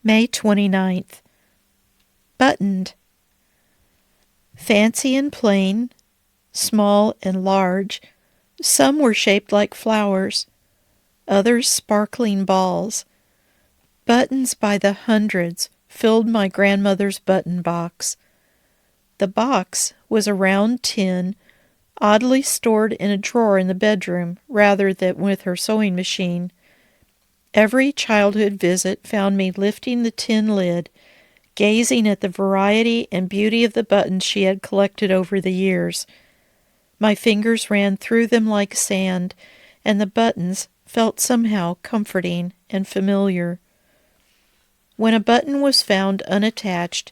May 29th. Buttoned. Fancy and plain, small and large, some were shaped like flowers, others sparkling balls. Buttons by the hundreds filled my grandmother's button box. The box was a round tin, oddly stored in a drawer in the bedroom rather than with her sewing machine. Every childhood visit found me lifting the tin lid, gazing at the variety and beauty of the buttons she had collected over the years. My fingers ran through them like sand, and the buttons felt somehow comforting and familiar. When a button was found unattached,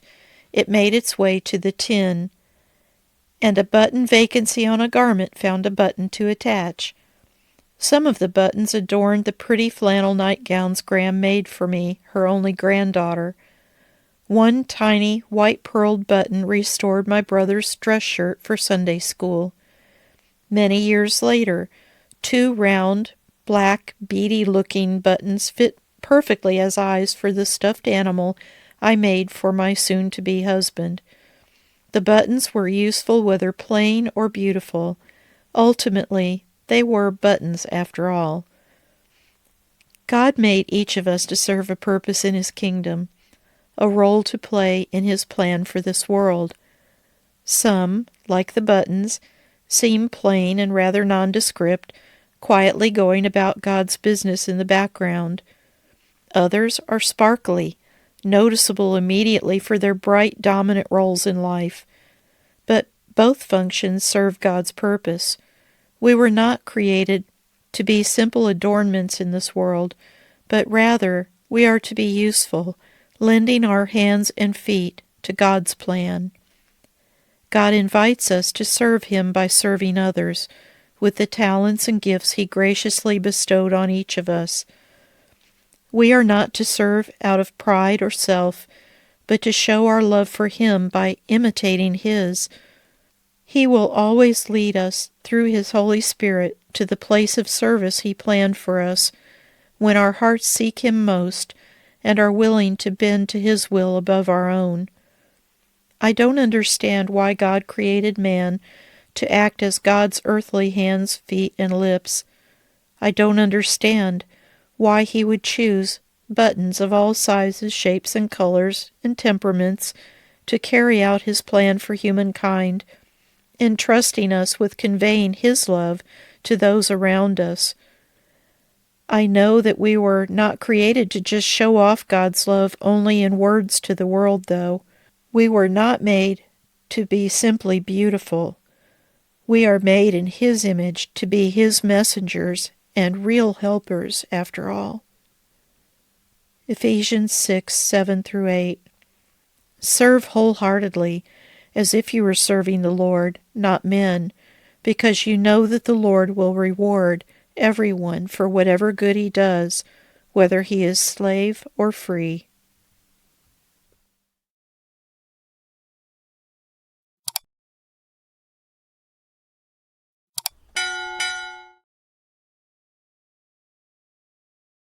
it made its way to the tin, and a button vacancy on a garment found a button to attach. Some of the buttons adorned the pretty flannel nightgowns Gram made for me, her only granddaughter. One tiny, white-pearled button restored my brother's dress shirt for Sunday school. Many years later, 2 round, black, beady-looking buttons fit perfectly as eyes for the stuffed animal I made for my soon-to-be husband. The buttons were useful whether plain or beautiful. Ultimately, they were buttons after all. God made each of us to serve a purpose in His kingdom, a role to play in His plan for this world. Some, like the buttons, seem plain and rather nondescript, quietly going about God's business in the background. Others are sparkly, noticeable immediately for their bright, dominant roles in life. But both functions serve God's purpose. We were not created to be simple adornments in this world, but rather we are to be useful, lending our hands and feet to God's plan. God invites us to serve Him by serving others with the talents and gifts He graciously bestowed on each of us. We are not to serve out of pride or self, but to show our love for Him by imitating His. He will always lead us through His Holy Spirit to the place of service He planned for us when our hearts seek Him most and are willing to bend to His will above our own. I don't understand why God created man to act as God's earthly hands, feet, and lips. I don't understand why He would choose buttons of all sizes, shapes, and colors, and temperaments to carry out His plan for humankind, entrusting us with conveying His love to those around us. I know that we were not created to just show off God's love only in words to the world, though. We were not made to be simply beautiful. We are made in His image to be His messengers and real helpers after all. Ephesians 6:7-8. Serve wholeheartedly, as if you were serving the Lord, not men, because you know that the Lord will reward everyone for whatever good he does, whether he is slave or free.